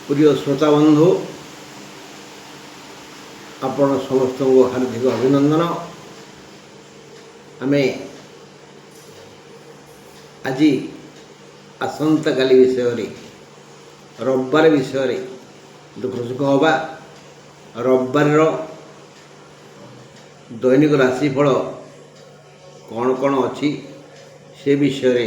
प्रिय श्रोता बंधु आपण समस्त को हार्दिक अभिनंदन। आमे आज आसंता काली विषय रविवार विषय दुख सुख हवा रविवार दैनिक राशिफल कौन कौन अच्छी से विषय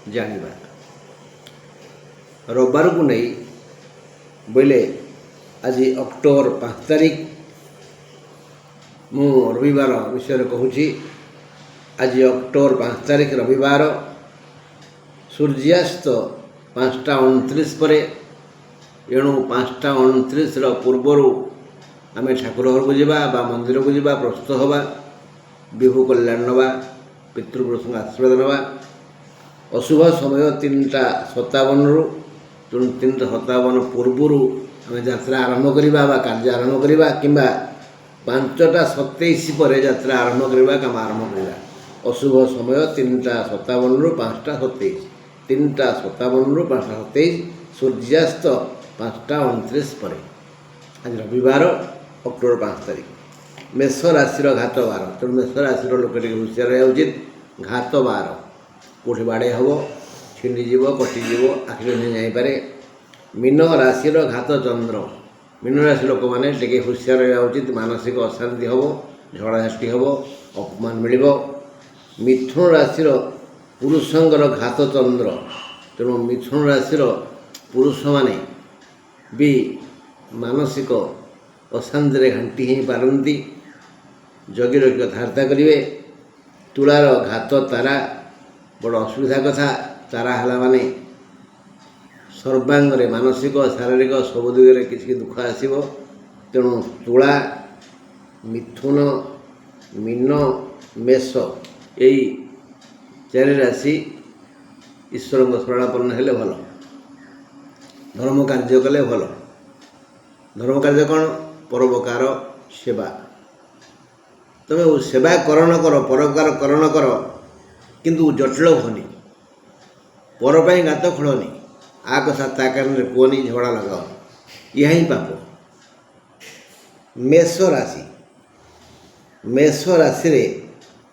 जानिबा। रविवार को नहीं बोले आज अक्टोबर 5 तारीख मु रविवार विषय कहूँ। आज अक्टोबर 5 तारीख रविवार सूर्यास्त 5:29 पर एणु 5:29 पूर्वर आम ठाकुर घर को जावा बा मंदिर को जावा प्रस्तुत हवा विभु कल्याण नवा पितृपुरुष आशीर्वाद नवा। अशुभ समय 3:57 तेणु 3:57 पूर्वर आम यात्रा आरंभ करवा कार्य आरंभ करवा किंबा 5:27 पर यात्रा आरंभ करवा काम आरंभ करवा। अशुभ समय 3:57 5:27 3:57 5:27 सूर्यास्त 5:29 पर। आज रविवार अक्टोबर 5 तारीख मेष राशि घात बार तेणु मेष राशि लोक हुशियार रहा उचित। घात बार कौटी बाड़े हम छिंडीज कटिज आखिर नहीं जापे। मीन राशि घात चंद्र मीन राशि लोक मैंने टे हुशियार रहा उचित। मानसिक अशांति हम झड़ाझाटी हम अपमान मिल। मिथुन राशि पुरुषंर घात चंद्र तेणु मिथुन राशि पुरुष माने भी मानसिक अशांति घांटी ही पारती जगी रखी कथबार्ता करेंगे। तुलार घात तारा बड़ असुविधा कथा। तारा है माने सर्वांगरे मानसिक शारीरिक सब दिगरे किसी दुख आसव। तेणु तुला मिथुन मीन मेष यही 4 राशि ईश्वर को शरणापन्न हेले भल। धर्म कार्य कले भल। धर्म कार्य कौन परोपकार सेवा तुम्हें सेवा कर न कर परोपकार कर न कर किंतु जटिल होनी पर गात खोलनी आ कथा ता कारण कुहनी झगड़ा लगाओ यह ही पाप। मेष राशि रे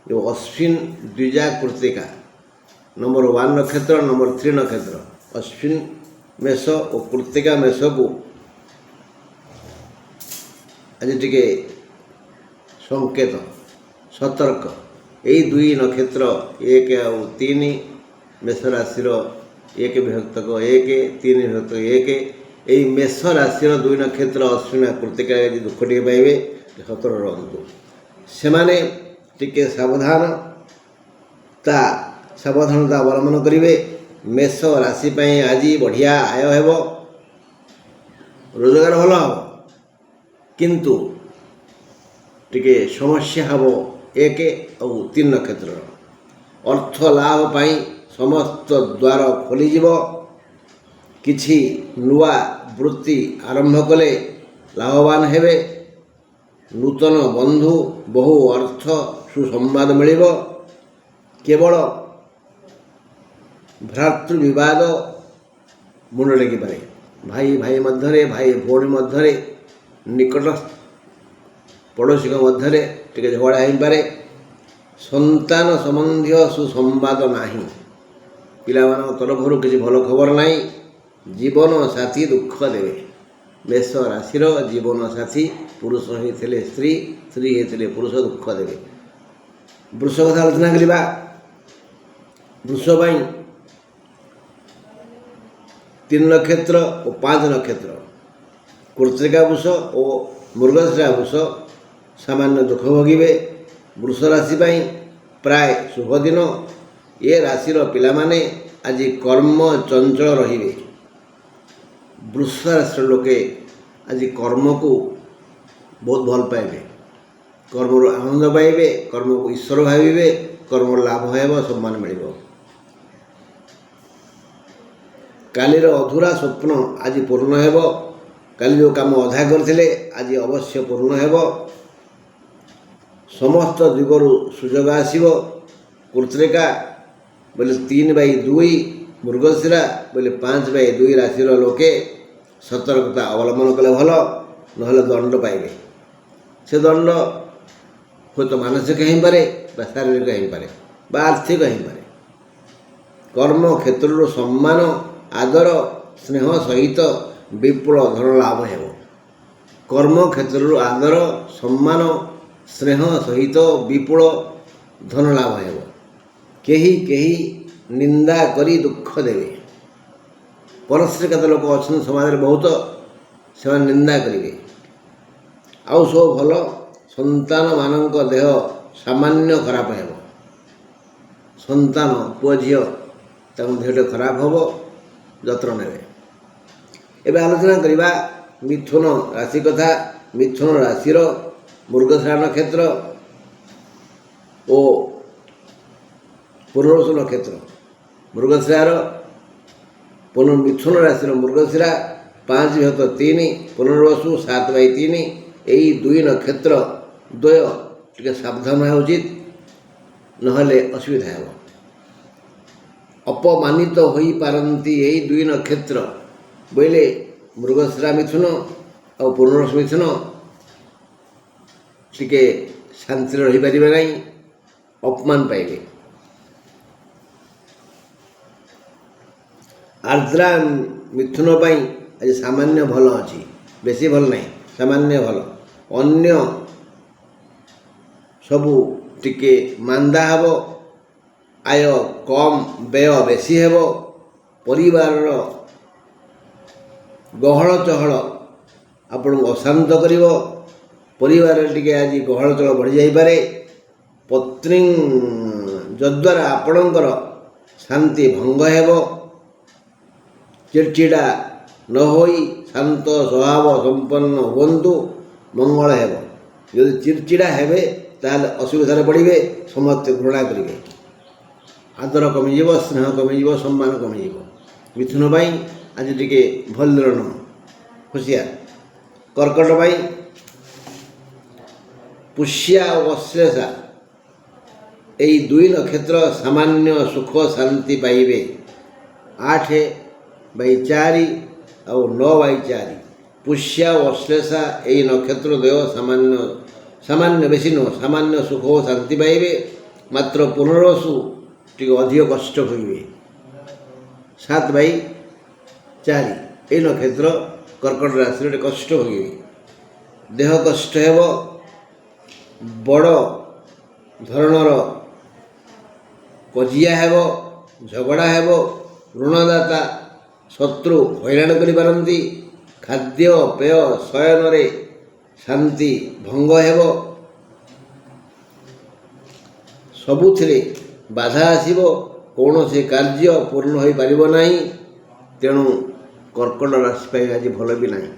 जो अश्विन द्विजा कृतिका नंबर 1 नक्षत्र नंबर 3 नक्षत्र अश्विन मेष और कृतिका मेष को आज टे संकेत सतर्क यही 2 नक्षत्र 1 और 3 मेष राशि 1 विभक्तक 1 3 विभक्तक 1 यही मेष राशि 2 नक्षत्र अश्विन कृतिका दुख टे पाइबे सतर रुँ से टिके सावधानता अवलंबन करेंगे। मेष राशि आज बढ़िया आय हो रोजगार भल हम किंतु टिके समस्या हम 1 और 3 नक्षत्र अर्थ लाभ पाई समस्त द्वार खोलीज किछि नुआ वृत्ति आरंभ कले लाभवान हेबे। नूतन बंधु बहु अर्थ सुसंवाद मिल। केवल भ्रातृविवाद मुंड लगी पारे भाई भाई मध्य भाई भौणी मध्य निकट पड़ोशी मध्य टे झगड़ा हो पारे। संतान संबंधी सुसंवाद नहीं पिला तरफ किसी भल खबर ना। जीवन साथी दुख देवे। मेष राशि जीवन साथी पुरुष होते स्त्री स्त्री होते पुरुष दुख देवे। वृष कथा आलोचना करवा। वृष 3 नक्षत्र और 5 नक्षत्र कृतिका वृष और मृगशिरा वृष सामान्य दुख भोगे। वृष राशि प्राय शुभ दिन। ये राशि पिला माने आज कर्म चंचल रहिबे। वृष राशि लोके आज कर्म को बहुत भल पाइबे। कर्म आनंद पाइबे। कर्म को ईश्वर भावे। कर्म लाभ हो सम्मान मिल। कालीर अधूरा स्वप्न आज पूर्ण हो। काली जो काम अधा करथिले आज अवश्य पूर्ण हो। समस्त दिगरु सुजोग आसीबो। कृतिका बोले 3/2 मृगशिरा बोले 5/2 राशि लोके ସତର୍କତା ଅବଲମ୍ବନ କଲେ ଭଲ, ନହେଲେ ଦଣ୍ଡ ପାଇବେ। ସେ ଦଣ୍ଡ ହୁଏତ ମାନସିକ ହେଇପାରେ ବା ଶାରୀରିକ ହେଇପାରେ ବା ଆର୍ଥିକ ହେଇପାରେ। କର୍ମ କ୍ଷେତ୍ରରୁ ସମ୍ମାନ ଆଦର ସ୍ନେହ ସହିତ ବିପୁଳ ଧନ ଲାଭ ହେବ। କର୍ମ କ୍ଷେତ୍ରରୁ ଆଦର ସମ୍ମାନ ସ୍ନେହ ସହିତ ବିପୁଳ ଧନ ଲାଭ ହେବ। କେହି କେହି ନିନ୍ଦା କରି ଦୁଃଖ ଦେବେ। ପରଶ୍ରୀ କେତେ ଲୋକ ଅଛନ୍ତି ସମାଜରେ ବହୁତ, ସେମାନେ ନିନ୍ଦା କରିବେ। ଆଉ ସବୁ ଭଲ, ସନ୍ତାନମାନଙ୍କ ଦେହ ସାମାନ୍ୟ ଖରାପ ହେବ। ସନ୍ତାନ ପୁଅ ଝିଅ ତାଙ୍କ ଦେହଟା ଖରାପ ହେବ, ଯତ୍ନ ନେବେ। ଏବେ ଆଲୋଚନା କରିବା ମିଥୁନ ରାଶି କଥା। ମିଥୁନ ରାଶିର ମୃଗଶିରା ନକ୍ଷତ୍ର ଓ ପୁନର୍ବସୁ ନକ୍ଷତ୍ର। ମୃଗଶିରାର ମିଥୁନ ରାଶିର ମୃଗଶିରା 5/3, ପୁନର୍ବସୁ 7/3। ଏହି ଦୁଇ ନକ୍ଷତ୍ର ଦ୍ୱୟ ଟିକେ ସାବଧାନ ହେବା ଉଚିତ, ନହେଲେ ଅସୁବିଧା ହେବ। ଅପମାନିତ ହୋଇପାରନ୍ତି ଏହି ଦୁଇ ନକ୍ଷତ୍ର ବୋଇଲେ ମୃଗଶିରା ମିଥୁନ ଆଉ ପୁନର୍ବସୁ ମିଥୁନ ଟିକେ ଶାନ୍ତିରେ ରହିପାରିବେ ନାହିଁ, ଅପମାନ ପାଇବେ। ଆର୍ଦ୍ରା ମିଥୁନ ପାଇଁ ଆଜି ସାମାନ୍ୟ ଭଲ ଅଛି, ବେଶୀ ଭଲ ନାହିଁ, ସାମାନ୍ୟ ଭଲ। ଅନ୍ୟ ସବୁ ଟିକେ ମାନ୍ଦା ହେବ, ଆୟ କମ୍ ବ୍ୟୟ ବେଶୀ ହେବ। ପରିବାରର ଗହଳ ଚହଳ ଆପଣଙ୍କୁ ଅଶାନ୍ତ କରିବ। ପରିବାରରେ ଟିକେ ଆଜି ଗହଳ ଚହଳ ବଢ଼ିଯାଇପାରେ। ପତ୍ନୀ ଯଦ୍ୱାରା ଆପଣଙ୍କର ଶାନ୍ତି ଭଙ୍ଗ ହେବ। ଚିଡ଼ଚିଡ଼ା ନ ହୋଇ ଶାନ୍ତ ସ୍ୱଭାବ ସମ୍ପନ୍ନ ହୁଅନ୍ତୁ, ମଙ୍ଗଳ ହେବ। ଯଦି ଚିଡ଼ଚିଡ଼ା ହେବେ ତାହେଲେ ଅସୁବିଧାରେ ପଡ଼ିବେ, ସମସ୍ତେ ଘୃଣା କରିବେ। ଆଦର କମିଯିବ, ସ୍ନେହ କମିଯିବ, ସମ୍ମାନ କମିଯିବ। ମିଥୁନ ପାଇଁ ଆଜି ଟିକେ ଭଲ ଦିନ ନୁହଁ, ହୁସିଆର। କର୍କଟ ପାଇଁ ପୁଷ୍ୟା ଓ ଅଶ୍ଳେଷା ଏହି ଦୁଇ ନକ୍ଷତ୍ର ସାମାନ୍ୟ ସୁଖ ଶାନ୍ତି ପାଇବେ। 8/4 ଆଉ 9/4। ପୁଷ୍ୟା ଓ ଅଶ୍ଳେଷା ଏହି ନକ୍ଷତ୍ର ଦ୍ୱୟ ସାମାନ୍ୟ ବେଶୀ ନୁହଁ, ସାମାନ୍ୟ ସୁଖ ଓ ଶାନ୍ତି ପାଇବେ। ମାତ୍ର ପୁନର୍ବସୁ ଟିକେ ଅଧିକ କଷ୍ଟ ଭୋଗିବେ। 7/4 ଏହି ନକ୍ଷତ୍ର କର୍କଟ ରାଶିରେ ଟିକେ କଷ୍ଟ ଭୋଗିବେ। ଦେହ କଷ୍ଟ ହେବ। ବଡ଼ ଧରଣର କଜିଆ ହେବ, ଝଗଡ଼ା ହେବ। ଋଣଦାତା ଶତ୍ରୁ ହଇରାଣ କରିପାରନ୍ତି। ଖାଦ୍ୟପେୟ ଶୟନରେ ଶାନ୍ତି ଭଙ୍ଗ ହେବ। ସବୁଥିରେ ବାଧା ଆସିବ, କୌଣସି କାର୍ଯ୍ୟ ପୂର୍ଣ୍ଣ ହୋଇପାରିବ ନାହିଁ। ତେଣୁ କର୍କଟ ରାଶି ପାଇଁ ଆଜି ଭଲ ବି ନାହିଁ।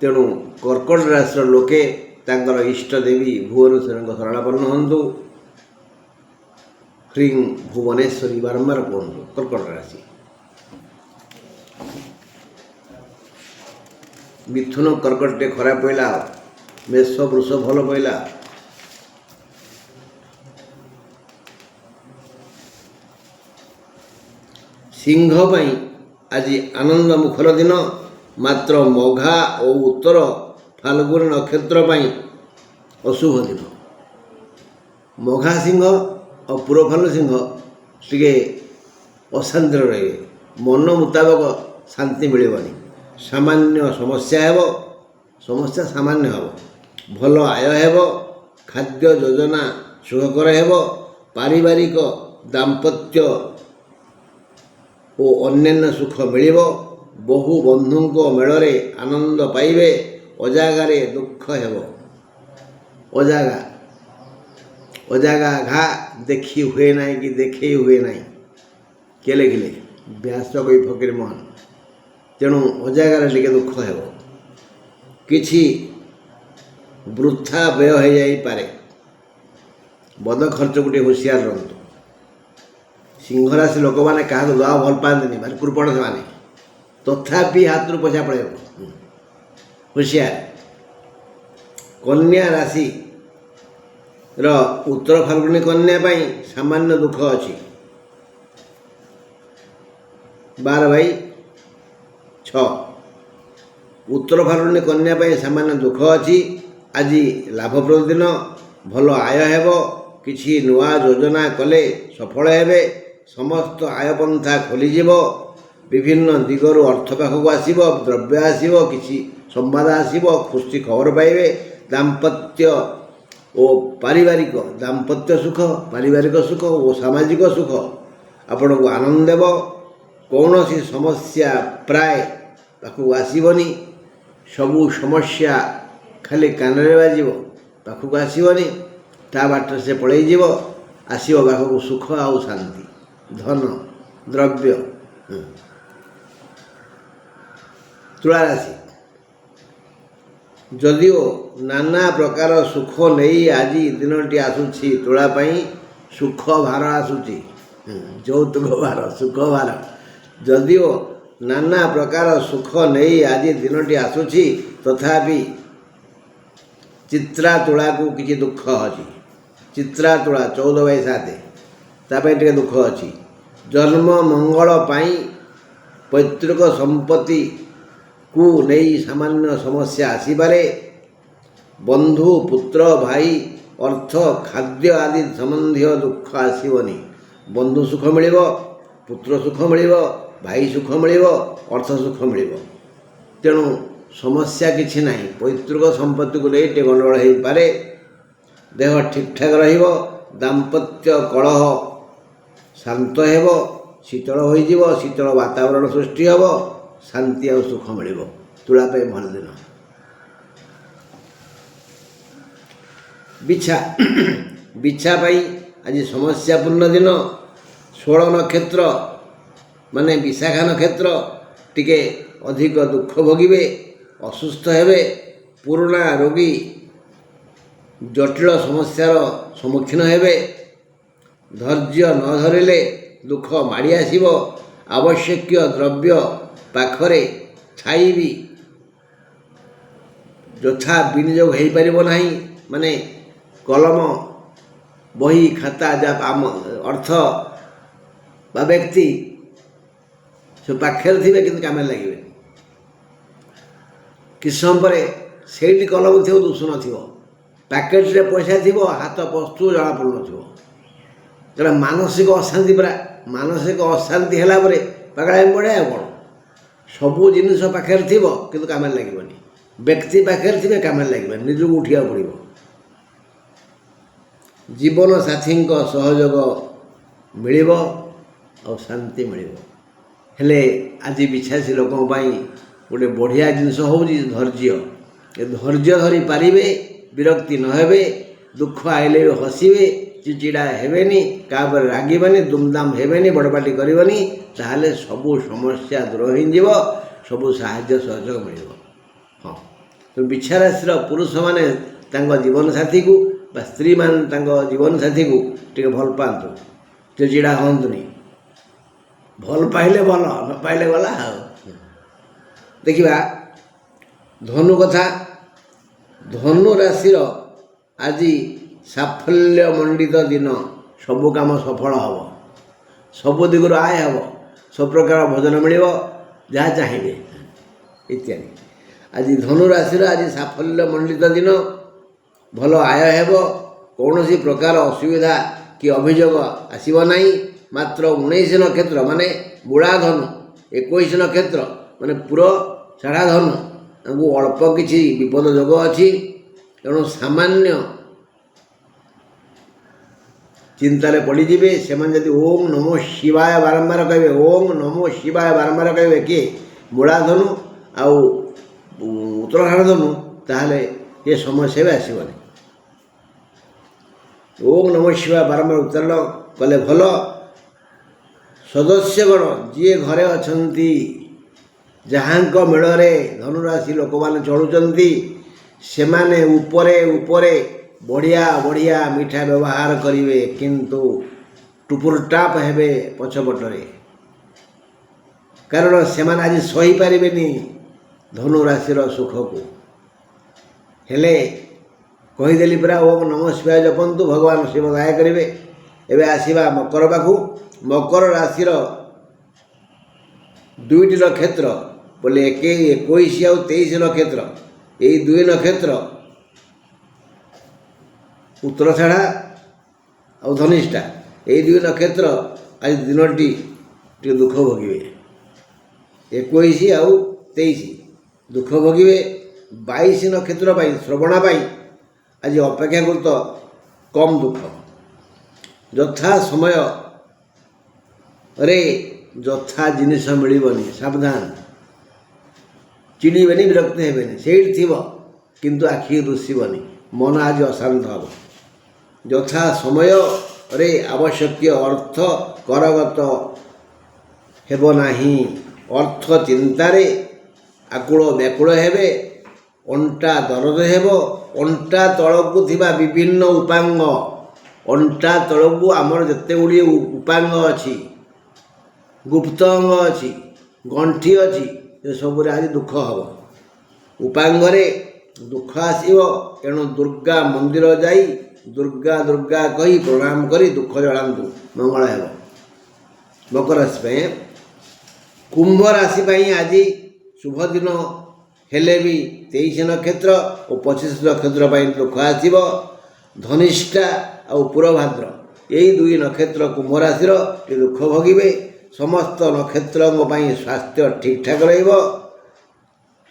ତେଣୁ କର୍କଟ ରାଶିର ଲୋକେ ତାଙ୍କର ଇଷ୍ଟ ଦେବୀ ଭୁବନେଶ୍ୱରଙ୍କ ଶରଣାପନ୍ନ ହୁଅନ୍ତୁ। ହ୍ରିଂ ଭୁବନେଶ୍ୱରୀ ବାରମ୍ବାର କୁହନ୍ତୁ। କର୍କଟ ରାଶି। ମିଥୁନ କର୍କଟ ଟିକେ ଖରାପ ପଡ଼ିଲା, ମେଷ ବୃଷ ଭଲ ପଡ଼ିଲା। ସିଂହ ପାଇଁ ଆଜି ଆନନ୍ଦ ମୁଖର ଦିନ। ମାତ୍ର ମଘା ଓ ଉତ୍ତର ଫାଲ୍ଗୁନ ନକ୍ଷତ୍ର ପାଇଁ ଅଶୁଭ ଦିନ। ମଘା ସିଂହ ଆଉ ପୂର୍ବ ଫାଲ୍ଗୁନ ସିଂହ ଟିକେ ଅଶାନ୍ତିରେ ରହିବେ। ମନ ମୁତାବକ ଶାନ୍ତି ମିଳିବନି। ସାମାନ୍ୟ ସମସ୍ୟା ହେବ, ସମସ୍ୟା ସାମାନ୍ୟ ହେବ। ଭଲ ଆୟ ହେବ। ଖାଦ୍ୟ ଯୋଜନା ସୁଖକର ହେବ। ପାରିବାରିକ ଦାମ୍ପତ୍ୟ ଓ ଅନ୍ୟାନ୍ୟ ସୁଖ ମିଳିବ। ବହୁ ବନ୍ଧୁଙ୍କ ମେଳରେ ଆନନ୍ଦ ପାଇବେ। ଅଜାଗାରେ ଦୁଃଖ ହେବ। ଅଜାଗା ଘା ଦେଖି ହୁଏ ନାହିଁ କି ଦେଖେଇ ହୁଏ ନାହିଁ। କିଏ ଲେଖିଲେ? ବ୍ୟାସକବି ଫକୀରମୋହନ। ତେଣୁ ଅଜାଗାରେ ଟିକେ ଦୁଃଖ ହେବ। କିଛି ବୃଥା ବ୍ୟୟ ହୋଇଯାଇପାରେ। ବଦ ଖର୍ଚ୍ଚକୁ ଟିକେ ହୁସିଆର ରୁହନ୍ତୁ। ସିଂହରାଶି ଲୋକମାନେ କାହାକୁ ଦେବା ଭଲ ପାଆନ୍ତିନି, ଭାରି କୃପଣ ସେମାନେ। ତଥାପି ହାତରୁ ପଇସା ପଳେଇବ, ହୁସିଆର। କନ୍ୟା ରାଶିର ଉତ୍ତର ଫାଲ୍ଗୁନୀ କନ୍ୟା ପାଇଁ ସାମାନ୍ୟ ଦୁଃଖ ଅଛି। 12/3 6 उत्तर फाल्गुनी कन्या पर सामान्य दुख अच्छी आज लाभप्रद दिन भल आय हेब किछि नुआ योजना कले सफल हेबे समस्त आयपंथा खोलीजिव विभिन्न दिगरु अर्थ पाखक आसिब द्रव्य आसिब किछि संवाद आसिब खुशी खबर पाइबे दाम्पत्य ओ पारिवारिक दाम्पत्य सुख पारिवारिक सुख और सामाजिक सुख आपण को आनंद देव कौन सी समस्या प्राय पाखक आसबनी सबू समस्या खाली कानरे बाजिब पाखक आसबनी ता बाट से पलैजीव आसब पाखक सुख आउ शांति धन द्रव्य। तुला राशि जदिओ नाना प्रकार सुख नहीं आज दिनटी आसुची तुला पाई सुख भार आसुची যৌতুক भार सुख भार जदिओ नाना प्रकार सुख नहीं आज दिनटी आसुची तथापि चित्रा तुला को किसी दुख अच्छी चित्रा तुला 14/7 तापे टे दुख अच्छी जन्म मंगल पाई पैतृक संपत्ति को नहीं सामान्य समस्या आसीपारे बंधु पुत्र भाई अर्थ खाद्य आदि संबंधी दुख आसबनी बंधु सुख मिल पुत्र सुख मिल भाई सुख मिल अर्थ सुख मिल तेणु समस्या किछि नहीं पैतृक संपत्ति को नहीं गंडगोल हो पारे देह ठीक ठाक रहिब दाम्पत्य कलह शांत हेब शीतल होइजिब शीतल वातावरण सृष्टि हेब शांति और सुख मिल तुला पे भल दिन। बिछा बिछा पाई आज समस्यापूर्ण दिन 16 नक्षत्र माने विशाखा नक्षत्र टिके अधिक दुख भोगिबे असुस्थ हेबे पुराना रोगी जटिल समस्यार सम्मुखीन हेबे धैर्य न धरिले दुख माड़ी आसिब आवश्यक द्रव्य पाखरे छाई भी यथा विनियोग हो पार ना माने कलम बही खाता जा अर्थ बा व्यक्ति से पाखे थे कि कम लगे कि समय पर से कलम थी दुष न पैकेट्रे पैसा थी हाथ पस्तु जना पड़ न मानसिक अशांति पूरा मानसिक अशांति है पागला पड़े आ कौन सबू जिनिस पाखे थी कि कम लगे व्यक्ति पाखे थे कम लगे निजक उठा पड़ो जीवन साथी सहयोग मिल और शांति मिल हेले आज बिछासी लोक गोटे बढ़िया जिनस हूँ धैर्य धैर्य धरी पारे विरक्ति नहे दुख आइले भी हसबे चिचिड़ा हेबेनी क्या रागीबानी दुमदाम हेबेनी बड़पाटी करनी ताहले सबू समस्या दूर हो सबू साहाय्य सहयोग मिल। हाँ तो बिछा राशि पुरुष माने जीवन साथी को बा स्त्री मान जीवन साथी को टे भल पातु चिचिड़ा हंतुनी भल पाइले भल न पाइले गला देखा धनु कथा धनु राशि आज साफल्य मंडित दिन सबु काम सफल हम सबु दिगु आय हम सब प्रकार भोजन मिल जहाँ चाहिए इत्यादि आज धनु राशि आज साफल्य मंडित दिन भल आय हेब कौन सी प्रकार असुविधा कि अभियोग आसब ना मात्र 19 नक्षत्र माने बुढ़ा धनु 21 नक्षत्र माने पुर साढ़ा धनु अल्प किछि विपद जोग अच्छी तेणु सामान्य चिंतार पड़ीजे से ओम नमो शिवाय बारंबार कहे ओम नमो शिवाय बारंबार कहे किए बुढ़ा धनु आउ उत्तराषाढ़ धनु ताहले ये समस्या भी आसबनी ओम नमो शिवाय बारंबार उच्चारण कले भल सदस्यगण जी घरे अछंती जहाँ मेड़े धनुराशि लोक मैंने चलुंट से माने उपरे उपरे बढ़िया बढ़िया मिठा व्यवहार करेंगे किंतु टुपुर टाप हेबे पछपटरे कारण से आज सही पारे धनुराशि सुख को हेले कहीदेली पूरा ओम नमः शिवाय जपंतु भगवान शिव दया करेंगे एवं आसवा मकर पाखु मकर राशि 2टी नक्षत्र बोले 21 ଆଉ 23 नक्षत्र यही दुई नक्षत्र उत्तराषाढ़ा और धनिष्ठा यही दुई नक्षत्र आज दिनटी टे दुख भोगे 21 आउ 23 दुख भोगे 22 नक्षत्र श्रवणा आज अपेक्षाकृत कम दुख यथा समय रे यथा जिनिस मिलबनी सावधान चिड़ीबेनि विरक्त हेबेनि से किंतु आखि रुषिबनी मन आज अशांत हम यथा समय रे आवश्यक अर्थ करगत हेब नाही अर्थ चिंतारे आकुल व्याकुल हेबे अंटा दरद हेब अंटा तलकू थिबा विभिन्न उपांग अंटा तलकू आमर जते गुड़िए उपांग अच्छी गुप्त अंग अच्छी गंठी अच्छी ये सब आज दुख हम उपांगरे दुख आसो तेणु दुर्गा मंदिर जाई दुर्गा दुर्गा कही प्रणाम करी दुख जलांतु मंगल हेब मकर राशि कुंभ राशि आज शुभ दिन हेले भी 23 नक्षत्र और 25 नक्षत्र दुख आसो धनिष्ठा और पूर्वभाद्र यही दुई नक्षत्र कुंभ राशि दुख भोगे समस्त नक्षत्रों स्वास्थ्य ठीक ठाक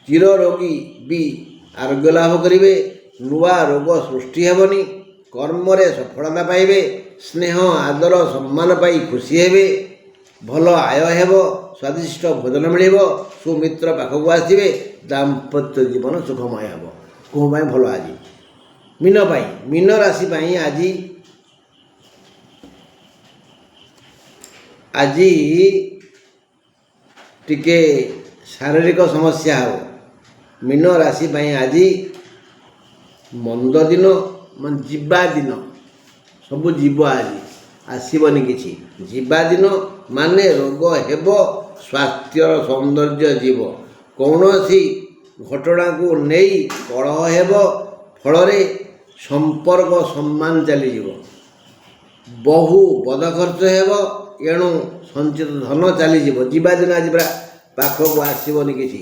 चिर रोगी भी आरोग्य लाभ करेंगे नुआ रोग सृष्टि हेबनी कर्म सफलता पाइबे स्नेह आदर सम्मान पाई खुशी हेबे भल आय हेब स्वादिष्ट भोजन मिल सुमित्र पाखक आसवे दाम्पत्य जीवन सुखमय हेब कुंभ भल आज मीन राशि आज आज टिके शारीरिक समस्या हो मीन राशि आज मंद दिन मान जीवा दिन सब जीव आज आसबनी किसी जीवा दिन माने रोग हेब स्वास्थ्य सौंदर्य जीव कौन सी घटना को नहीं कलह हेब फल संपर्क सम्मान चली बहु बद खर्च हेब एणु संचित धन चली जीवा दिन आज पूरा पाखक आसबनी किसी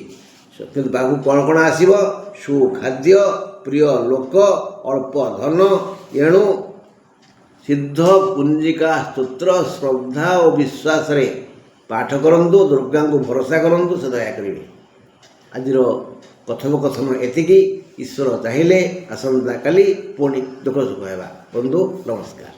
किंतु पाखक कौन कौन आसब सुखाद्य प्रिय लोक अल्प धन एणु सिद्ध कुंजिका स्तोत्र श्रद्धा और विश्वास रे पाठ करंतु दुर्गा को भरोसा करंतु से दया करेंगे आज कथोपकथन एतिकी ईश्वर चाहिए आसंता काली पुणी दुख सुख होगा बंधु नमस्कार।